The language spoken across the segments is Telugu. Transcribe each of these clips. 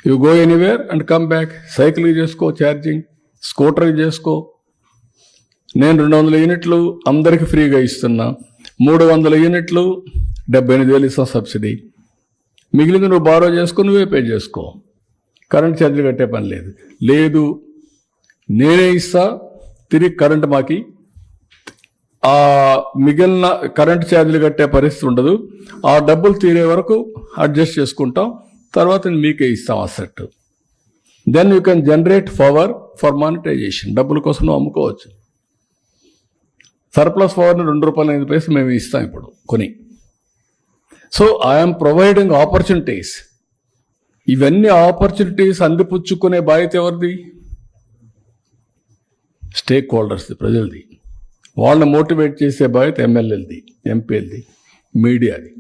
You go anywhere and come back. Cycle చేసుకో, ఛార్జింగ్, స్కూటర్ చేసుకో. నేను 200 యూనిట్లు అందరికి ఫ్రీగా ఇస్తున్నా. 300 యూనిట్లు 78,000 ఇస్తాం సబ్సిడీ. మిగిలింది నువ్వు బారో చేసుకుని నువ్వే పే చేసుకో. కరెంట్ ఛార్జీలు కట్టే పని లేదు. లేదు నేనే ఇస్తా, తిరిగి కరెంట్ మాకి ఆ మిగిలిన కరెంట్ ఛార్జీలు కట్టే పరిస్థితి ఉండదు. ఆ డబ్బులు తీరే వరకు అడ్జస్ట్ చేసుకుంటాం. తర్వాత మీకే ఇస్తాం asset. Then you can generate power for monetization. డబ్బుల కోసం నువ్వు అమ్ముకోవచ్చు. సర్ప్లస్ పవర్ని ₹2.5 మేము ఇస్తాం ఇప్పుడు కొని. So I'm providing opportunities. ఇవన్నీ ఆపర్చునిటీస్ అందిపుచ్చుకునే బాధ్యత ఎవరిది? స్టేక్ హోల్డర్స్ది, ప్రజలది. వాళ్ళని మోటివేట్ చేసే బాధ్యత ఎమ్మెల్యేలది, ఎంపీలది, మీడియాది.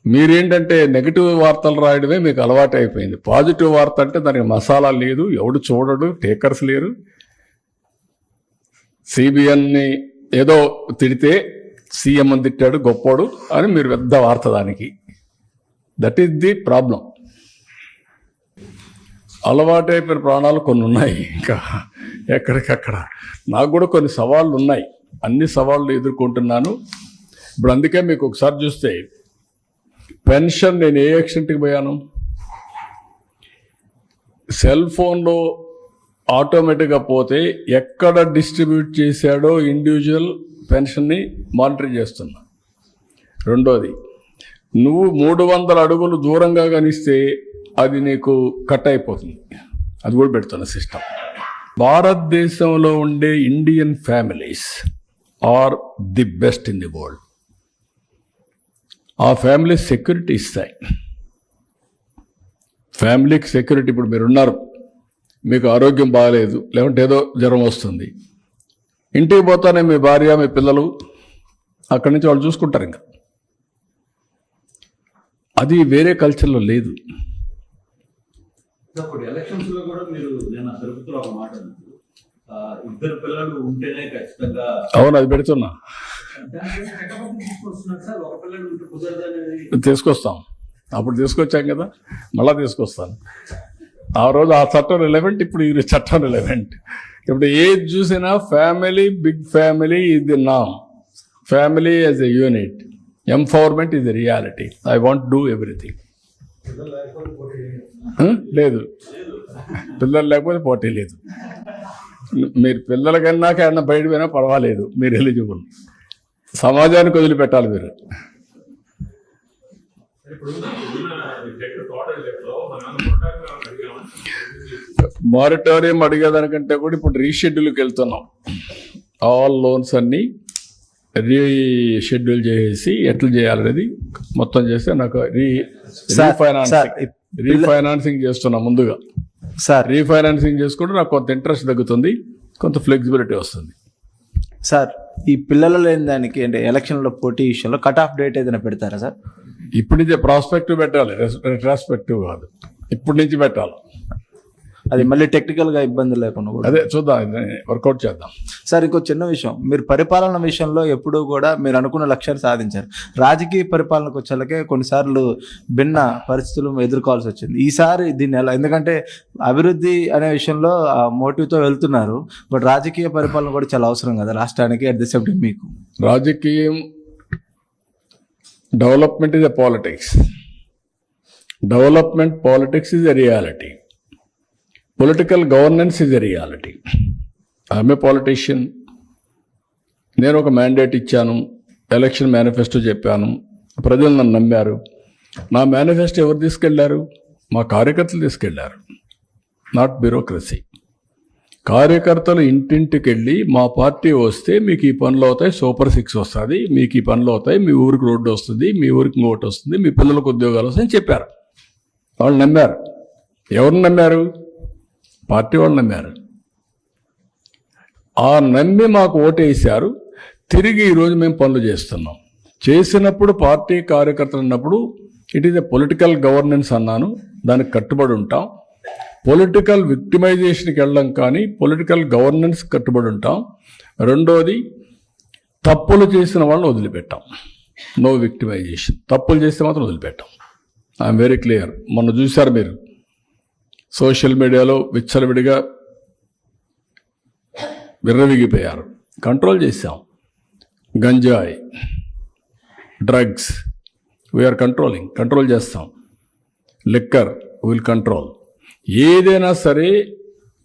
మీరేంటంటే నెగిటివ్ వార్తలు రాయడమే మీకు అలవాటు అయిపోయింది. పాజిటివ్ వార్త అంటే దానికి మసాలా లేదు, ఎవడు చూడడు, టేకర్స్ లేరు. సిబిఎన్ని ఏదో తిడితే సీఎం అని తిట్టాడు గొప్పోడు అని మీరు పెద్ద వార్త దానికి. That is the problem. అలవాటైపోయిన ప్రాణాలు కొన్ని ఉన్నాయి, ఇంకా ఎక్కడికక్కడ. నాకు కూడా కొన్ని సవాళ్ళు ఉన్నాయి, అన్ని సవాళ్ళు ఎదుర్కొంటున్నాను ఇప్పుడు. అందుకే మీకు ఒకసారి చూస్తే పెన్షన్ నేను ఏ ఎక్స్టెంట్కి పోయాను. సెల్ ఫోన్లో ఆటోమేటిక్గా పోతే ఎక్కడ డిస్ట్రిబ్యూట్ చేశాడో ఇండివిజువల్ పెన్షన్ని మానిటర్ చేస్తున్నా. రెండోది, నువ్వు 300 అడుగులు దూరంగా కనిస్తే అది నీకు కట్ అయిపోతుంది, అది కూడా పెడుతున్న సిస్టమ్. భారతదేశంలో ఉండే Indian families are the best in the world. ఆ ఫ్యామిలీ సెక్యూరిటీ ఇస్తాయి. ఫ్యామిలీకి సెక్యూరిటీ. ఇప్పుడు మీరున్నారు, మీకు ఆరోగ్యం బాగాలేదు, లేకుంటే ఏదో జ్వరం వస్తుంది, ఇంటికి పోతానే మీ భార్య మీ పిల్లలు అక్కడి నుంచి వాళ్ళు చూసుకుంటారు. ఇంకా అది వేరే కల్చర్లో లేదు. ఎలక్షన్స్ లో కూడా మీరు నేను తిరుపతిలో ఒక మాట, 2 పిల్లలు ఉంటేనే ఖచ్చితంగా. అవును, అది పెడుతున్నా, తీసుకొస్తాం. అప్పుడు తీసుకొచ్చాం కదా, మళ్ళా తీసుకొస్తాను. ఆ రోజు ఆ చట్టం రిలవెంట్, ఇప్పుడు ఈ చట్టం రిలవెంట్. ఇప్పుడు ఏది చూసినా family, big family is the నామ్. Family as a unit, empowerment is the reality. I want do everything. లేదు, పిల్లలు లేకపోతే పోటీ లేదు. మీరు పిల్లల కన్నా ఏమన్నా బయట పోయినా పర్వాలేదు, మీరు ఎలిజిబుల్. సమాజానికి వదిలిపెట్టాలి మీరు. మారిటోరియం అడిగేదానికంటే కూడా ఇప్పుడు రీషెడ్యూల్కి వెళ్తున్నాం. ఆల్ లోన్స్ అన్నీ రీషెడ్యూల్ చేసి ఎట్లా చేయాలనేది మొత్తం చేస్తే నాకు రీఫైనాన్సింగ్ చేస్తున్నా ముందుగా. సార్ రీఫైనాన్సింగ్ చేసుకుంటే నాకు కొంత ఇంట్రెస్ట్ తగ్గుతుంది, కొంత ఫ్లెక్సిబిలిటీ వస్తుంది. సార్, ఈ పిల్లలు లేని దానికి అంటే ఎలక్షన్లో పోటీ విషయంలో కట్ ఆఫ్ డేట్ ఏదైనా పెడతారా సార్? ఇప్పటి నుంచే ప్రాస్పెక్టివ్ పెట్టాలి, రెట్రాస్పెక్టివ్ కాదు. ఇప్పటి నుంచి పెట్టాలి. అది మళ్ళీ టెక్నికల్గా ఇబ్బంది లేకుండా కూడా అదే చూద్దాం, వర్కౌట్ చేద్దాం. సార్, ఇంకో చిన్న విషయం, మీరు పరిపాలన విషయంలో ఎప్పుడూ కూడా మీరు అనుకున్న లక్ష్యాన్ని సాధించారు. రాజకీయ పరిపాలనకు వచ్చేలకే కొన్నిసార్లు భిన్న పరిస్థితులు ఎదుర్కోవాల్సి వచ్చింది. ఈసారి దీన్ని ఎలా, ఎందుకంటే అభివృద్ధి అనే విషయంలో మోటివ్తో వెళ్తున్నారు, బట్ రాజకీయ పరిపాలన కూడా చాలా అవసరం కదా రాష్ట్రానికి. అట్ ది సేమ్ టైం మీకు రాజకీయం, development is a politics. Development politics is a reality. Political governance is a reality. I'm a politician. నేను ఒక మ్యాండేట్ ఇచ్చాను, ఎలక్షన్ మేనిఫెస్టో చెప్పాను, ప్రజలు నన్ను నమ్మారు. నా మేనిఫెస్టో ఎవరు తీసుకెళ్లారు? మా కార్యకర్తలు తీసుకెళ్లారు, నాట్ బ్యూరోక్రసీ. కార్యకర్తలు ఇంటింటికి వెళ్ళి మా పార్టీ వస్తే మీకు ఈ పనులు అవుతాయి, సూపర్ 6 వస్తుంది, మీకు ఈ పనులు అవుతాయి, మీ ఊరికి రోడ్డు వస్తుంది, మీ ఊరికి ఇంకోటి వస్తుంది, మీ పిల్లలకు ఉద్యోగాలు వస్తాయని చెప్పారు. వాళ్ళు నమ్మారు. ఎవరు నమ్మారు? పార్టీ వాళ్ళు నమ్మారు. ఆ నమ్మి మాకు ఓటేశారు. తిరిగి ఈరోజు మేము పనులు చేస్తున్నాం. చేసినప్పుడు పార్టీ కార్యకర్తలు అన్నప్పుడు it is a political governance అన్నాను, దానికి కట్టుబడి ఉంటాం. పొలిటికల్ విక్టిమైజేషన్కి వెళ్ళడం కానీ పొలిటికల్ గవర్నెన్స్ కట్టుబడి ఉంటాం. రెండోది, తప్పులు చేసిన వాళ్ళని వదిలిపెట్టాం. No victimization. తప్పులు చేస్తే మాత్రం వదిలిపెట్టాం. I'm very clear. మొన్న చూశారు మీరు, సోషల్ మీడియాలో విచ్చలవిడిగా విర్రవిగిపోయారు. కంట్రోల్ చేశాం. గంజాయి, డ్రగ్స్ వీఆర్ కంట్రోల్ చేస్తాం. Liquor will control. ఏదైనా సరే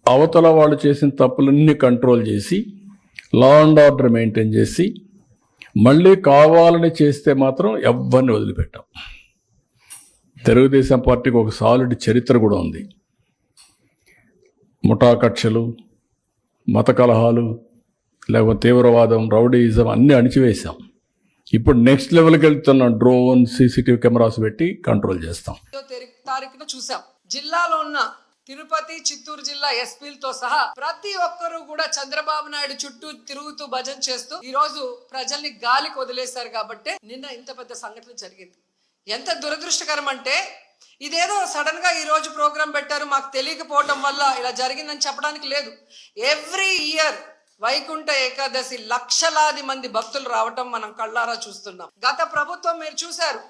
అవతల వాళ్ళు చేసిన తప్పులన్నీ కంట్రోల్ చేసి లా అండ్ ఆర్డర్ మెయింటైన్ చేసి మళ్ళీ కావాలని చేస్తే మాత్రం ఎవ్వరిని వదిలిపెట్టాం. తెలుగుదేశం పార్టీకి ఒక సాలిడ్ చరిత్ర కూడా ఉంది. ముఠా కక్షలు, మత కలహాలు, లేకపోతే తీవ్రవాదం, రౌడీయిజం అన్నీ అణిచివేశాం. ఇప్పుడు నెక్స్ట్ లెవెల్కి వెళ్తున్నాం. డ్రోన్, సీసీటీవీ కెమెరాస్ పెట్టి కంట్రోల్ చేస్తాం. తారీఖున చూసాం, జిల్లాలో ఉన్న తిరుపతి, చిత్తూరు జిల్లా ఎస్పీలతో సహా ప్రతి ఒక్కరూ కూడా చంద్రబాబు నాయుడు చుట్టూ తిరుగుతూ భజన చేస్తూ ఈ రోజు ప్రజల్ని గాలికి వదిలేశారు. కాబట్టి నిన్న ఇంత పెద్ద సంఘటన జరిగింది. ఎంత దురదృష్టకరం అంటే ఇదేదో సడన్ గా ఈ రోజు ప్రోగ్రాం పెట్టారు, మాకు తెలియకపోవడం వల్ల ఇలా జరిగిందని చెప్పడానికి లేదు. ఎవ్రీ ఇయర్ వైకుంఠ ఏకాదశి లక్షలాది మంది భక్తులు రావటం మనం కళ్ళారా చూస్తున్నాం. గత ప్రభుత్వం మీరు చూశారు,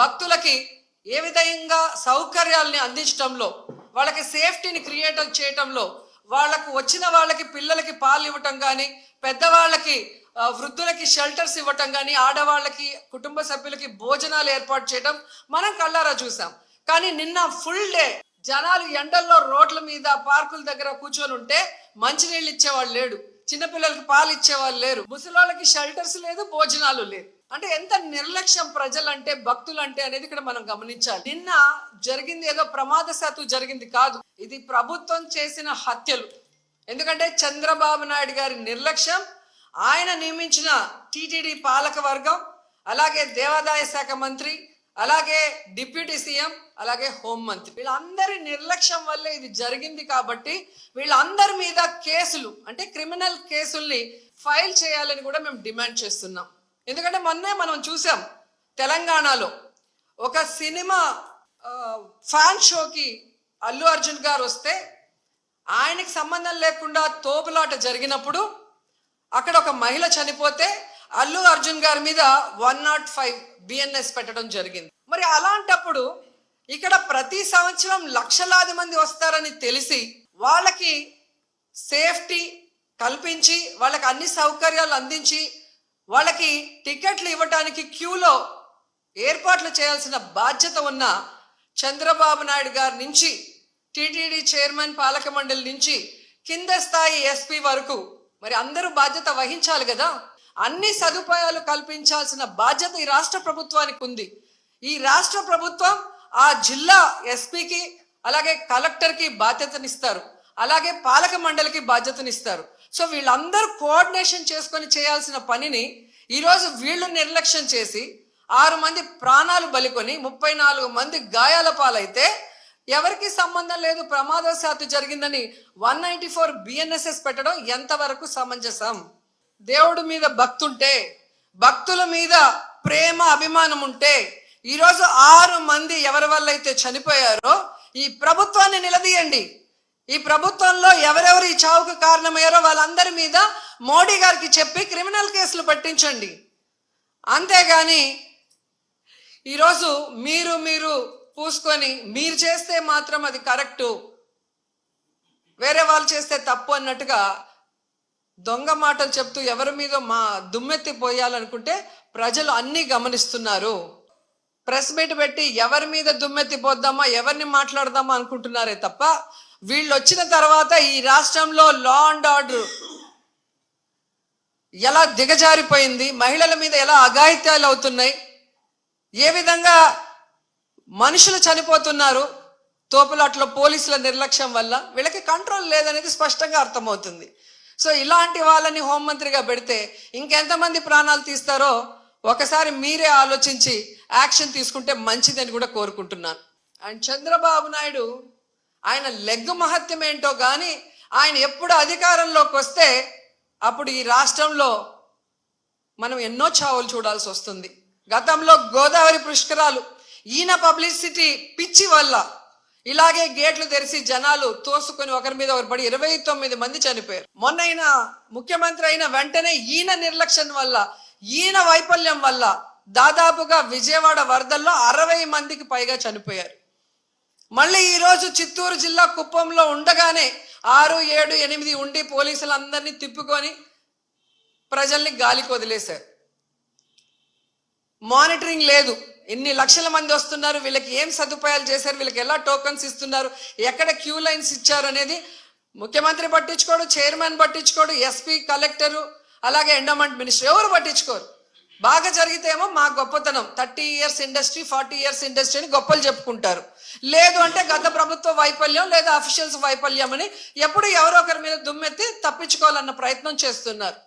భక్తులకి ఏ విధంగా సౌకర్యాల్ని అందించడంలో, వాళ్ళకి సేఫ్టీని క్రియేట్ చేయటంలో, వాళ్ళకు వచ్చిన వాళ్ళకి పిల్లలకి పాలు ఇవ్వటం కానీ, పెద్దవాళ్ళకి వృద్ధులకి షెల్టర్స్ ఇవ్వటం కానీ, ఆడవాళ్ళకి కుటుంబ సభ్యులకి భోజనాలు ఏర్పాటు చేయడం మనం కళ్ళారా చూసాం. కానీ నిన్న ఫుల్ డే జనాలు ఎండల్లో రోడ్ల మీద పార్కుల దగ్గర కూర్చొని ఉంటే మంచినీళ్ళు ఇచ్చేవాళ్ళు లేడు, చిన్నపిల్లలకి పాలు ఇచ్చేవాళ్ళు లేరు, ముసలోళ్ళకి షెల్టర్స్ లేదు, భోజనాలు లేదు. అంటే ఎంత నిర్లక్ష్యం ప్రజలంటే, భక్తులంటే అనేది ఇక్కడ మనం గమనించాలి. నిన్న జరిగింది ఏదో ప్రమాదశాత్తు జరిగింది కాదు, ఇది ప్రభుత్వం చేసిన హత్యలు. ఎందుకంటే చంద్రబాబు నాయుడు గారి నిర్లక్ష్యం, ఆయన నియమించిన టీటీడీ పాలక వర్గం, అలాగే దేవాదాయ శాఖ మంత్రి, అలాగే డిప్యూటీ సీఎం, అలాగే హోంమంత్రి, వీళ్ళందరి నిర్లక్ష్యం వల్లే ఇది జరిగింది. కాబట్టి వీళ్ళందరి మీద కేసులు, అంటే క్రిమినల్ కేసుల్ని ఫైల్ చేయాలని కూడా మేము డిమాండ్ చేస్తున్నాం. ఎందుకంటే మొన్నే మనం చూసాం, తెలంగాణలో ఒక సినిమా ఫ్యాన్ షోకి అల్లు అర్జున్ గారు వస్తే ఆయనకి సంబంధం లేకుండా తోపులాట జరిగినప్పుడు అక్కడ ఒక మహిళ చనిపోతే అల్లు అర్జున్ గారి మీద 105 BNS పెట్టడం జరిగింది. మరి అలాంటప్పుడు ఇక్కడ ప్రతి సంవత్సరం లక్షలాది మంది వస్తారని తెలిసి వాళ్ళకి సేఫ్టీ కల్పించి, వాళ్ళకి అన్ని సౌకర్యాలు అందించి, వాళ్ళకి టికెట్లు ఇవ్వడానికి క్యూలో ఏర్పాట్లు చేయాల్సిన బాధ్యత ఉన్న చంద్రబాబు నాయుడు గారి నుంచి, టీటీడీ చైర్మన్, పాలక మండలి నుంచి కింద స్థాయి ఎస్పీ వరకు మరి అందరూ బాధ్యత వహించాలి కదా. అన్ని సదుపాయాలు కల్పించాల్సిన బాధ్యత ఈ రాష్ట్ర ప్రభుత్వానికి ఉంది. ఈ రాష్ట్ర ప్రభుత్వం ఆ జిల్లా ఎస్పీకి, అలాగే కలెక్టర్కి బాధ్యతనిస్తారు, అలాగే పాలక మండలికి బాధ్యతనిస్తారు. సో వీళ్ళందరూ కోఆర్డినేషన్ చేసుకొని చేయాల్సిన పనిని ఈరోజు వీళ్ళు నిర్లక్ష్యం చేసి 6 మంది ప్రాణాలు బలికొని 34 మంది గాయాల పాలైతే ఎవరికి సంబంధం లేదు, ప్రమాదవశాత్తు జరిగిందని 194 BNSS పెట్టడం ఎంతవరకు సమంజసం? దేవుడి మీద భక్తుంటే, భక్తుల మీద ప్రేమ అభిమానం ఉంటే ఈరోజు 6 మంది ఎవరి వల్ల అయితే చనిపోయారో ఈ ప్రభుత్వాన్ని నిలదీయండి. ఈ ప్రభుత్వంలో ఎవరెవరు ఈ చావుకు కారణమయ్యారో వాళ్ళందరి మీద మోడీ గారికి చెప్పి క్రిమినల్ కేసులు పట్టించండి. అంతేగాని ఈరోజు మీరు పూసుకొని మీరు చేస్తే మాత్రం అది కరెక్టు, వేరే వాళ్ళు చేస్తే తప్పు అన్నట్టుగా దొంగ మాటలు చెప్తూ ఎవరి మీద దుమ్మెత్తి పోయాలనుకుంటే ప్రజలు అన్నీ గమనిస్తున్నారు. ప్రెస్ మీట్ పెట్టి ఎవరి మీద దుమ్మెత్తి పోద్దామా, ఎవరిని మాట్లాడదామా అనుకుంటున్నారే తప్ప, వీళ్ళు వచ్చిన తర్వాత ఈ రాష్ట్రంలో లా అండ్ ఆర్డర్ ఎలా దిగజారిపోయింది, మహిళల మీద ఎలా అఘాయిత్యాలు అవుతున్నాయి, ఏ విధంగా మనుషులు చనిపోతున్నారు తోపులాట్లో పోలీసుల నిర్లక్ష్యం వల్ల, వీళ్ళకి కంట్రోల్ లేదనేది స్పష్టంగా అర్థమవుతుంది. సో ఇలాంటి వాళ్ళని హోంమంత్రిగా పెడితే ఇంకెంతమంది ప్రాణాలు తీస్తారో ఒకసారి మీరే ఆలోచించి యాక్షన్ తీసుకుంటే మంచిదని కూడా కోరుకుంటున్నాను. అండ్ చంద్రబాబు నాయుడు ఆయన లెగ్గు మహత్యం ఏంటో కానీ ఆయన ఎప్పుడు అధికారంలోకి వస్తే అప్పుడు ఈ రాష్ట్రంలో మనం ఎన్నో చావులు చూడాల్సి వస్తుంది. గతంలో గోదావరి పుష్కరాలు ఈయన పబ్లిసిటీ పిచ్చి వల్ల ఇలాగే గేట్లు తెరిచి జనాలు తోసుకొని ఒకరి మీద ఒకరు పడి 29 మంది చనిపోయారు. మొన్న ముఖ్యమంత్రి అయిన వెంటనే ఈయన నిర్లక్ష్యం వల్ల, ఈయన వైఫల్యం వల్ల దాదాపుగా విజయవాడ వరదల్లో 60 మందికి పైగా చనిపోయారు. మళ్ళీ ఈరోజు చిత్తూరు జిల్లా కుప్పంలో ఉండగానే 6, 7, 8 ఉండి పోలీసులందరినీ తిప్పుకొని ప్రజల్ని గాలికి వదిలేశారు. మానిటరింగ్ లేదు. ఎన్ని లక్షల మంది వస్తున్నారు, వీళ్ళకి ఏం సదుపాయాలు చేశారు, వీళ్ళకి ఎలా టోకన్స్ ఇస్తున్నారు, ఎక్కడ క్యూ లైన్స్ ఇచ్చారు అనేది ముఖ్యమంత్రి పట్టించుకోడు, చైర్మన్ పట్టించుకోడు, ఎస్పీ, కలెక్టరు, అలాగే ఎండోమెంట్ మినిస్టర్ ఎవరు పట్టించుకోరు. బాగా జరిగితేమో మా గొప్పతనం 30 years ఇండస్ట్రీ, 40 years ఇండస్ట్రీ అని గొప్పలు చెప్పుకుంటారు. లేదు అంటే గత ప్రభుత్వ వైఫల్యం లేదా అఫీషియల్స్ వైఫల్యం అని ఎప్పుడు ఎవరో ఒకరి మీద దుమ్మెత్తి తప్పించుకోవాలన్న ప్రయత్నం చేస్తున్నారు.